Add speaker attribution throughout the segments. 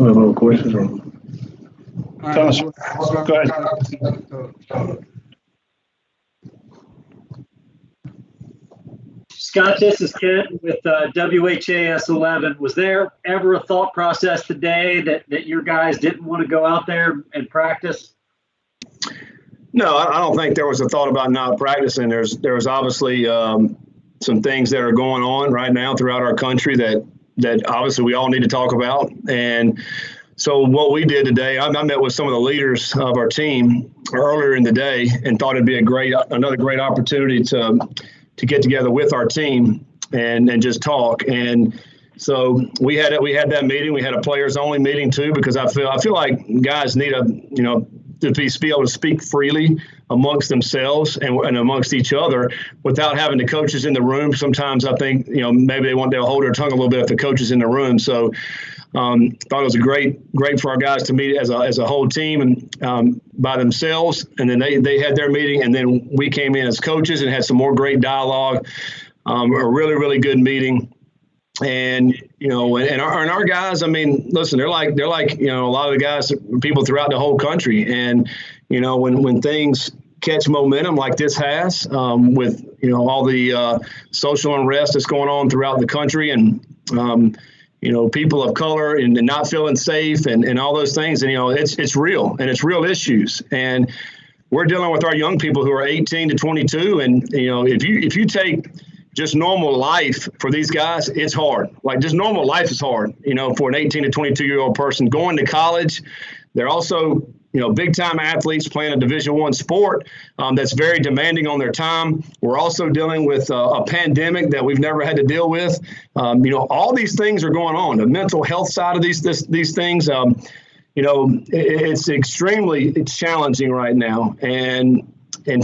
Speaker 1: We have other questions or? Thomas, go ahead.
Speaker 2: Scott, this is Kent with WHAS 11. Was there ever a thought process today that your guys didn't want to go out there and practice?
Speaker 3: No, I don't think there was a thought about not practicing. There's obviously some things that are going on right now throughout our country that obviously we all need to talk about. And so what we did today, I met with some of the leaders of our team earlier in the day and thought it'd be another great opportunity to get together with our team and just talk. And so we had that meeting. We had a players only meeting too, because I feel like guys need to be able to speak freely amongst themselves and amongst each other without having the coaches in the room. Sometimes I think, maybe they'll hold their tongue a little bit if the coach is in the room. So thought it was great for our guys to meet as a whole team and by themselves. And then they had their meeting, and then we came in as coaches and had some more great dialogue. A really, really good meeting. And, and our guys, I mean, listen, they're like, a lot of the guys, people throughout the whole country. And, when things catch momentum like this has, with, all the social unrest that's going on throughout the country and, people of color and not feeling safe and all those things. And, it's real, and it's real issues. And we're dealing with our young people who are 18 to 22. And, if you take just normal life for these guys, it's hard. Like, just normal life is hard, for an 18 to 22-year-old person going to college. They're also, big time athletes playing a Division I sport that's very demanding on their time. We're also dealing with a pandemic that we've never had to deal with. All these things are going on. The mental health side of these things, it's extremely challenging right now. And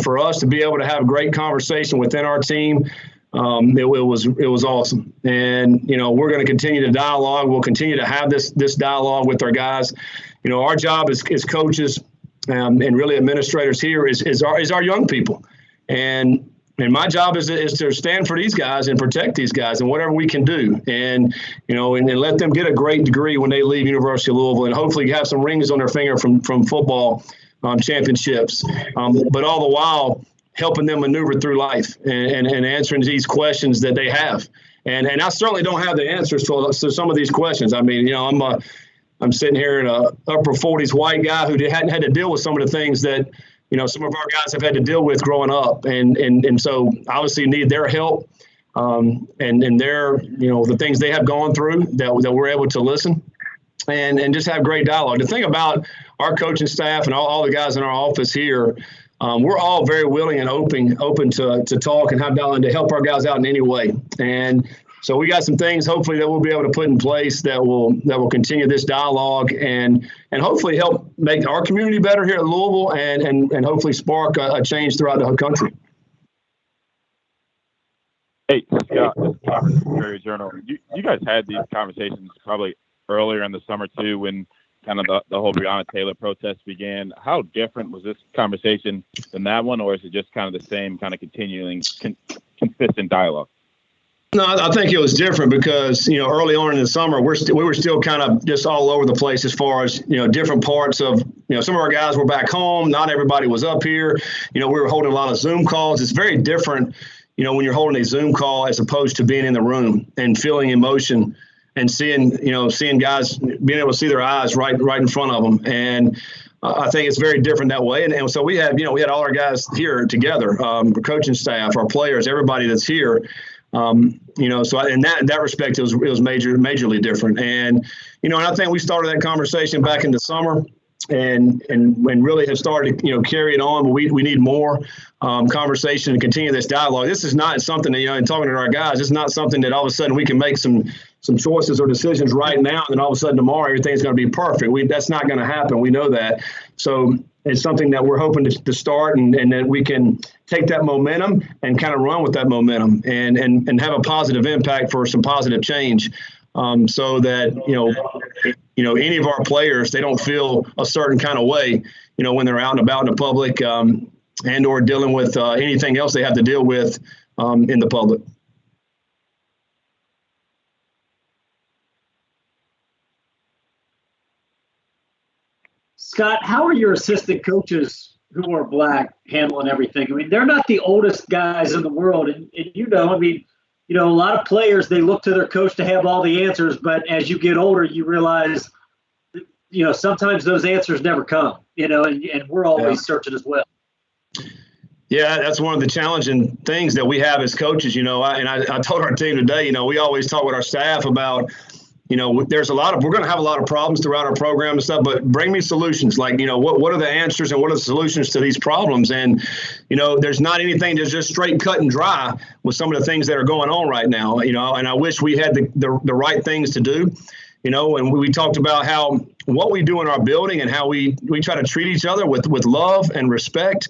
Speaker 3: for us to be able to have a great conversation within our team, it was awesome. And, we're going to continue to dialogue. We'll continue to have this dialogue with our guys. Our job as coaches and really administrators here is our young people. And my job is to stand for these guys and protect these guys and whatever we can do. And, and let them get a great degree when they leave University of Louisville and hopefully have some rings on their finger from football championships. But all the while, helping them maneuver through life and answering these questions that they have. And I certainly don't have the answers to some of these questions. I mean, I'm sitting here, an upper 40s white guy who hadn't had to deal with some of the things that, some of our guys have had to deal with growing up. And so obviously need their help and their, the things they have gone through that we're able to listen and just have great dialogue. The thing about our coaching staff and all the guys in our office here, we're all very willing and open to talk and have dialogue and to help our guys out in any way. And so we got some things hopefully that we'll be able to put in place that will continue this dialogue and hopefully help make our community better here at Louisville and hopefully spark a change throughout the whole country.
Speaker 4: Hey, Scott, this is Robert from Courier Journal. You guys had these conversations probably earlier in the summer too, when kind of the whole Breonna Taylor protest began. How different was this conversation than that one, or is it just kind of the same kind of continuing consistent dialogue?
Speaker 3: No, I think it was different because, early on in the summer, we were still kind of just all over the place as far as, different parts of, some of our guys were back home. Not everybody was up here. We were holding a lot of Zoom calls. It's very different, when you're holding a Zoom call as opposed to being in the room and feeling emotion and seeing guys being able to see their eyes right in front of them. And I think it's very different that way. And so we had all our guys here together, our coaching staff, our players, everybody that's here. So in that respect, it was majorly different. And, and I think we started that conversation back in the summer and really have started to, carry it on. But we need more conversation and continue this dialogue. This is not something that, in talking to our guys, it's not something that all of a sudden we can make some choices or decisions right now. And then all of a sudden tomorrow, everything's going to be perfect. That's not going to happen. We know that. So it's something that we're hoping to start and that we can take that momentum and kind of run with that momentum and have a positive impact for some positive change. So that, any of our players, they don't feel a certain kind of way, when they're out and about in the public and or dealing with anything else they have to deal with in the public.
Speaker 2: Scott, how are your assistant coaches who are black handling everything? I mean, they're not the oldest guys in the world. And a lot of players, they look to their coach to have all the answers. But as you get older, you realize, sometimes those answers never come, and we're always searching as well.
Speaker 3: Yeah, that's one of the challenging things that we have as coaches, I told our team today, we always talk with our staff about, we're going to have a lot of problems throughout our program and stuff, but bring me solutions. Like, what are the answers and what are the solutions to these problems? And, there's not anything that's just straight cut and dry with some of the things that are going on right now, and I wish we had the right things to do, and we talked about what we do in our building and how we try to treat each other with love and respect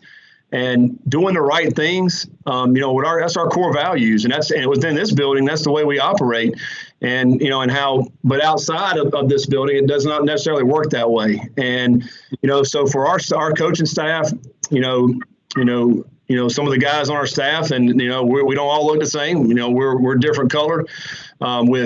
Speaker 3: and doing the right things. That's our core values, and within this building, that's the way we operate. And, but outside of this building, it does not necessarily work that way. And, so for our coaching staff, some of the guys on our staff, and, we don't all look the same. We're different colored. We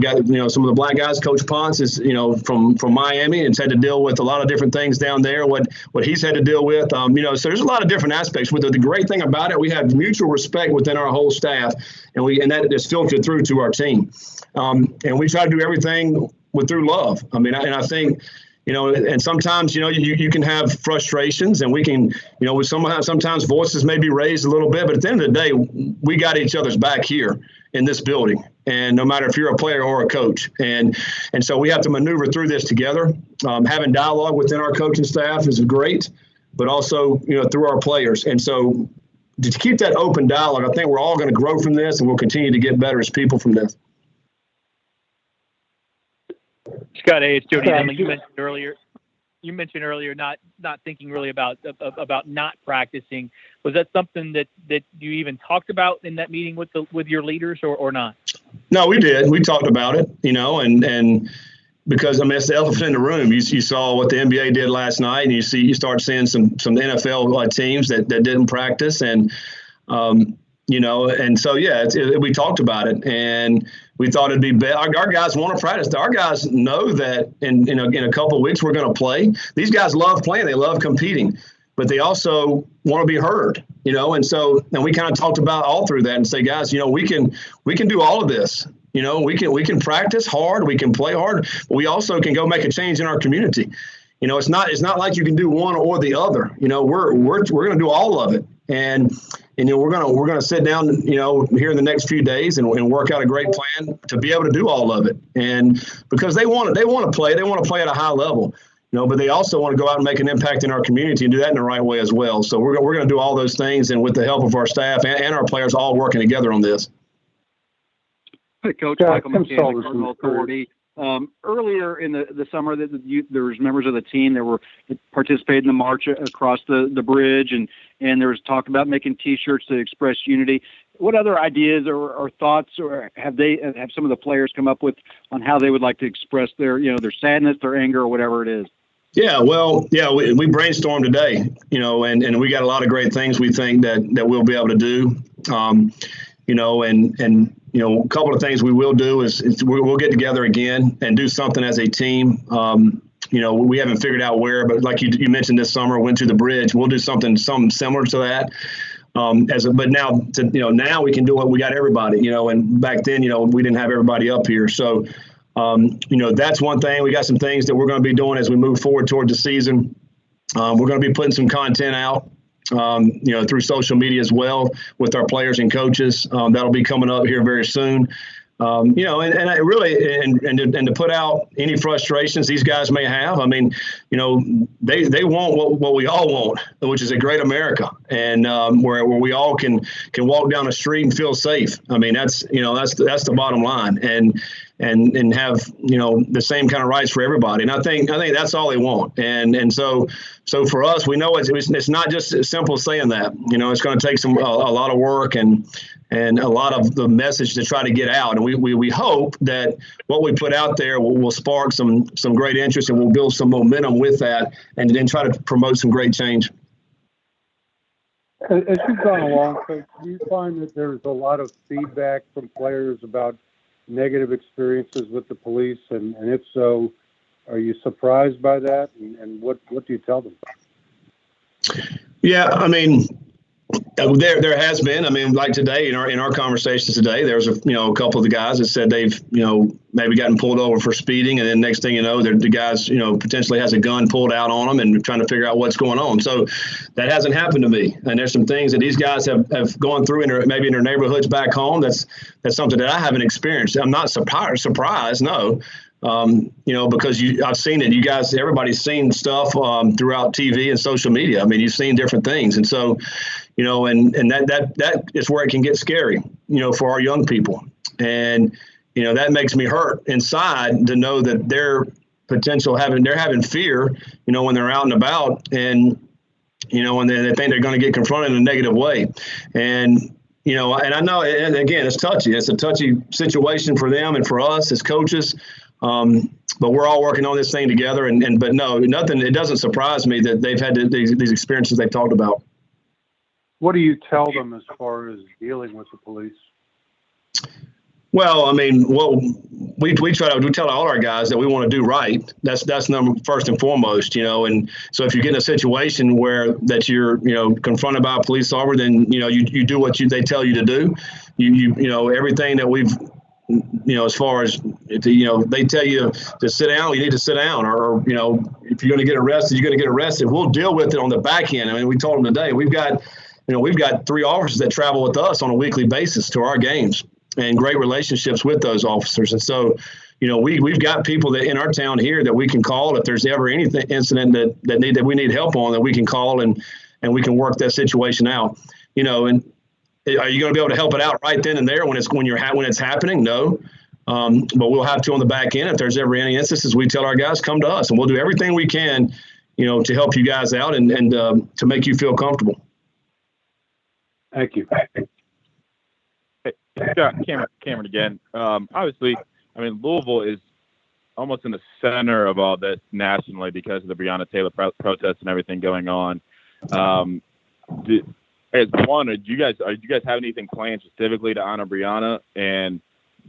Speaker 3: got, some of the black guys. Coach Ponce is, from Miami, and had to deal with a lot of different things down there, what he's had to deal with. So there's a lot of different aspects. But the great thing about it, we have mutual respect within our whole staff, and that is filtered through to our team. And we try to do everything through love. I think, and sometimes, you can have frustrations, and we can, sometimes voices may be raised a little bit, but at the end of the day, we got each other's back here in this building. And no matter if you're a player or a coach. And so we have to maneuver through this together. Having dialogue within our coaching staff is great, but also, through our players. And so to keep that open dialogue, I think we're all going to grow from this, and we'll continue to get better as people from this.
Speaker 5: Scott, hey, it's Jody. You mentioned earlier not thinking really about not practicing. Was that something that you even talked about in that meeting with your leaders or not?
Speaker 3: No, we did. We talked about it, and because it's the elephant in the room. You saw what the NBA did last night, and you start seeing some NFL teams that didn't practice, and and so we talked about it, and we thought it'd be better. Our guys want to practice. Our guys know that in a couple of weeks we're going to play. These guys love playing. They love competing, but they also want to be heard. And we kind of talked about all through that and say, guys, we can do all of this. We can practice hard. We can play hard. But we also can go make a change in our community. It's not like you can do one or the other. We're going to do all of it. And we're gonna sit down, here in the next few days and work out a great plan to be able to do all of it. And because they want to play at a high level, but they also want to go out and make an impact in our community and do that in the right way as well. So we're going to do all those things, and with the help of our staff and our players all working together on this.
Speaker 6: Hey, Coach Michael McCann, the Cardinal Authority. Earlier in the summer, there was members of the team that participated in the march across the bridge, and there was talk about making T-shirts to express unity. What other ideas or thoughts, or have some of the players come up with on how they would like to express their sadness, their anger, or whatever it is?
Speaker 3: Yeah, we brainstormed today, and we got a lot of great things we think that we'll be able to do, a couple of things we will do is we'll get together again and do something as a team. We haven't figured out where, but like you mentioned this summer, went to the bridge. We'll do something similar to that. But now we can do it. We got everybody, and back then, we didn't have everybody up here. So, that's one thing. We got some things that we're going to be doing as we move forward toward the season. We're going to be putting some content out, through social media as well with our players and coaches. That'll be coming up here very soon. And to put out any frustrations these guys may have. They want what we all want, which is a great America, and where we all can walk down the street and feel safe. That's the bottom line, and have the same kind of rights for everybody. And I think that's all they want. And so for us, we know it's not just as simple as saying that. It's going to take a lot of work and a lot of the message to try to get out. And we hope that what we put out there will spark some great interest, and we'll build some momentum with that, and then try to promote some great change.
Speaker 1: As you've gone along, Coach, do you find that there's a lot of feedback from players about negative experiences with the police? And if so, Are you surprised by that? And what do you tell them?
Speaker 3: Yeah, I mean, there has been. I mean, like today in our conversations today, there's a couple of the guys that said they've maybe gotten pulled over for speeding, and then next thing you know, the guys potentially has a gun pulled out on them and trying to figure out what's going on. So that hasn't happened to me, and there's some things that these guys have gone through maybe in their neighborhoods back home. That's something that I haven't experienced. I'm not surprised, no. Because I've seen it. You guys, everybody's seen stuff throughout TV and social media. I mean, you've seen different things, and so, and that is where it can get scary, for our young people, and that makes me hurt inside to know that they're having fear, when they're out and about, and and they think they're going to get confronted in a negative way, and. And I know, and again, it's touchy. It's a touchy situation for them and for us as coaches. But we're all working on this thing together. But no, nothing. It doesn't surprise me that they've had these experiences they've talked about.
Speaker 1: What do you tell them as far as dealing with the police?
Speaker 3: Well, I mean, we tell all our guys that we want to do right. That's first and foremost, And so if you get in a situation where that you're confronted by a police officer, then you do what they tell you to do. You everything that we've as far as they tell you to sit down, you need to sit down, or if you're going to get arrested, you're going to get arrested. We'll deal with it on the back end. I mean, we told them today we've got 3 officers that travel with us on a weekly basis to our games, and great relationships with those officers. And so, we've got people that in our town here that we can call if there's ever anything incident that we need help on, that we can call and we can work that situation out. And are you going to be able to help it out right then and there when it's happening? No. But we'll have to on the back end. If there's ever any instances, we tell our guys, come to us, and we'll do everything we can, to help you guys out and to make you feel comfortable.
Speaker 1: Thank you.
Speaker 4: Hey, Scott, Cameron again. Obviously, I mean, Louisville is almost in the center of all this nationally because of the Breonna Taylor protests and everything going on. Do you guys have anything planned specifically to honor Breonna? And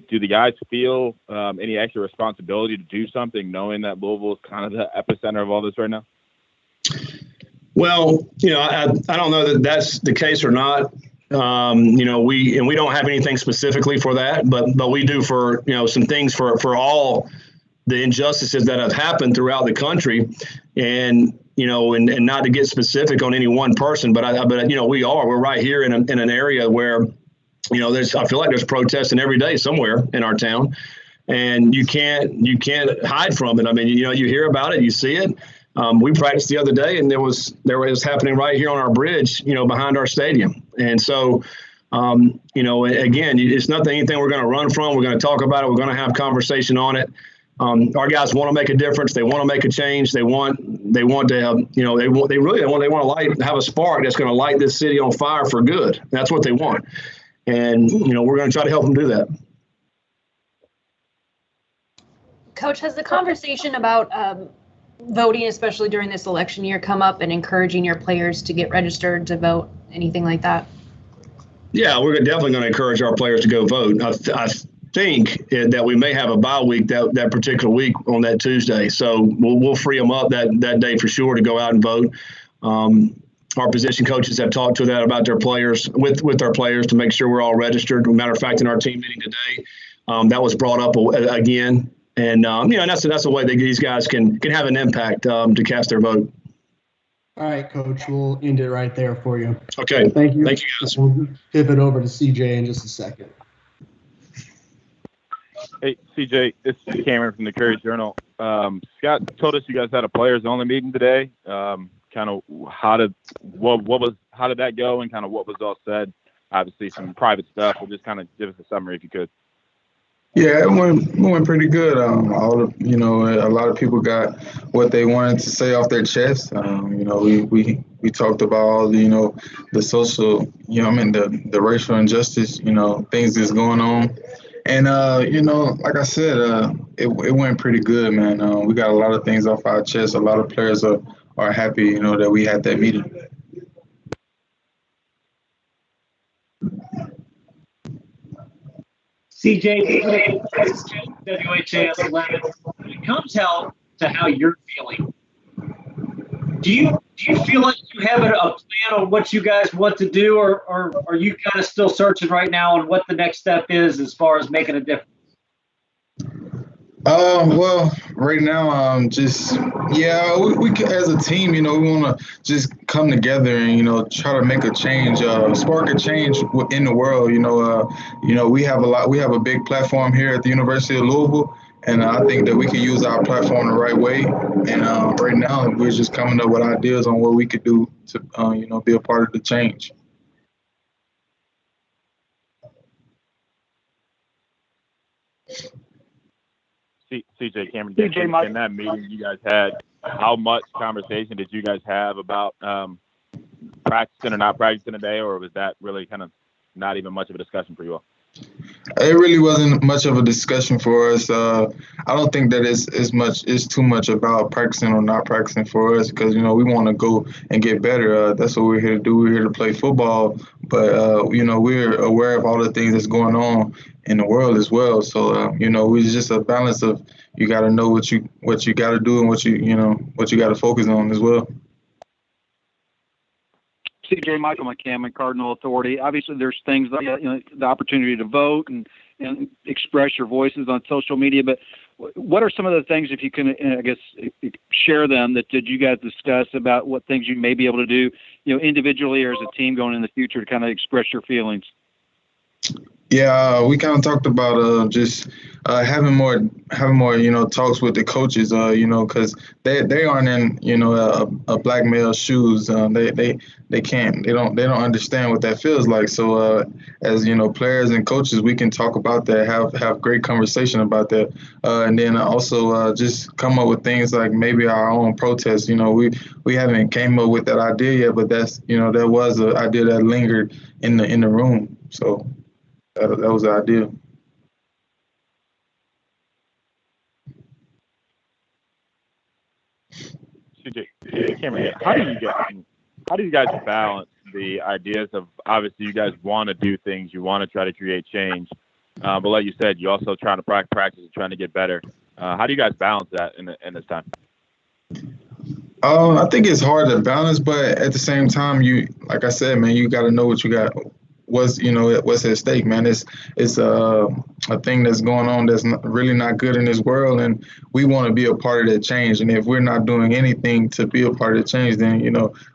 Speaker 4: do the guys feel any extra responsibility to do something, knowing that Louisville is kind of the epicenter of all this right now?
Speaker 3: Well, I don't know that that's the case or not. We don't have anything specifically for that, but we do for some things for all the injustices that have happened throughout the country, and not to get specific on any one person, but we're right here in an area where I feel like there's protesting every day somewhere in our town, and you can't hide from it. I mean, you hear about it, you see it. We practiced the other day, and there was happening right here on our bridge, behind our stadium. And so, again, it's not anything we're going to run from. We're going to talk about it. We're going to have conversation on it. Our guys want to make a difference. They want to make a change. They want to have, they want to have a spark that's going to light this city on fire for good. That's what they want. And, we're going to try to help them do that.
Speaker 7: Coach, has the conversation about voting, especially during this election year, come up, and encouraging your players to get registered to vote, anything like that? Yeah,
Speaker 3: we're definitely going to encourage our players to go vote. I think that we may have a bye week that particular week on that Tuesday. So we'll free them up that day for sure to go out and vote. Our position coaches have talked to that about their players, with our players, to make sure we're all registered. Matter of fact, in our team meeting today, that was brought up again. And, that's the way that these guys can have an impact to cast their vote.
Speaker 8: All right, Coach, we'll end it right there for you.
Speaker 3: Okay.
Speaker 8: Thank you.
Speaker 3: Thank you, guys.
Speaker 8: We'll pivot over to CJ in just a second.
Speaker 4: Hey, CJ, this is Cameron from the Courier-Journal. Scott told us you guys had a players-only meeting today. Kind of how did that go, and kind of what was all said? Obviously, some private stuff. We'll just kind of give us a summary if you could.
Speaker 9: Yeah, it went pretty good. A lot of people got what they wanted to say off their chest. We talked about all the social, the racial injustice, things that's going on. And, like I said, it went pretty good, man. We got a lot of things off our chest. A lot of players are happy, that we had that meeting.
Speaker 2: CJ, WHAS 11. When it comes to how you're feeling. Do you feel like you have a plan on what you guys want to do, or are you kind of still searching right now on what the next step is as far as making a difference?
Speaker 9: Well, right now, we as a team, we want to just come together and try to make a change, spark a change in the world. We have a big platform here at the University of Louisville, and I think that we can use our platform the right way. And right now, we're just coming up with ideas on what we could do to, be a part of the change.
Speaker 4: CJ, Cameron,
Speaker 6: CJ,
Speaker 4: in that meeting you guys had, how much conversation did you guys have about practicing or not practicing today, or was that really kind of not even much of a discussion for you all?
Speaker 9: It really wasn't much of a discussion for us. I don't think that it's too much about practicing or not practicing for us, because we want to go and get better. That's what we're here to do. We're here to play football, but we're aware of all the things that's going on in the world as well. So it's just a balance of, you got to know what you got to do and what you got to focus on as well.
Speaker 6: CJ, Michael McCammon, Cardinal Authority. Obviously, there's things like the opportunity to vote and express your voices on social media. But what are some of the things, if you can, share them, that did you guys discuss about what things you may be able to do, individually or as a team going in the future to kind of express your feelings?
Speaker 9: Yeah, we kind of talked about just having more talks with the coaches, because they aren't in a black male's shoes. They don't understand what that feels like. So as players and coaches, we can talk about that, have great conversation about that, and then also just come up with things like maybe our own protests. We haven't came up with that idea yet, but that's that was an idea that lingered in the room. So. That was the idea.
Speaker 4: CJ, Cameron, how do you guys balance the ideas of, obviously you guys want to do things, you want to try to create change, but like you said, you're also trying to practice and trying to get better. How do you guys balance that in this time?
Speaker 9: I think it's hard to balance, but at the same time, like I said, man, you got to know what you got. What's at stake, man. It's a thing that's going on that's really not good in this world, and we want to be a part of that change. And if we're not doing anything to be a part of the change, then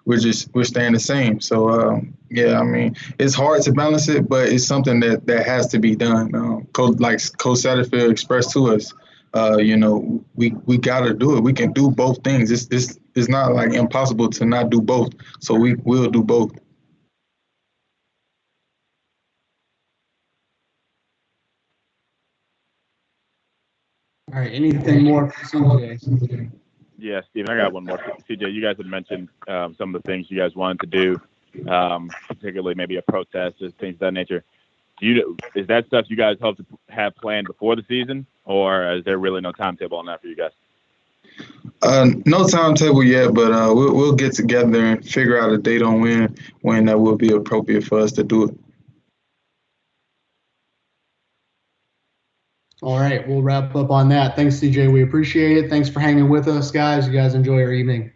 Speaker 9: we're staying the same. So it's hard to balance it, but it's something that has to be done. Coach Satterfield expressed to us, we got to do it. We can do both things. It's not like impossible to not do both. So we will do both.
Speaker 8: All right. Anything more for CJ?
Speaker 4: Yeah, Steven, I got one more. CJ, you guys had mentioned some of the things you guys wanted to do, particularly maybe a protest, just things of that nature. Is that stuff you guys hope to have planned before the season, or is there really no timetable on that for you guys?
Speaker 9: No timetable yet, but we'll get together and figure out a date on when that will be appropriate for us to do it.
Speaker 8: All right, we'll wrap up on that. Thanks, CJ. We appreciate it. Thanks for hanging with us, guys. You guys enjoy your evening.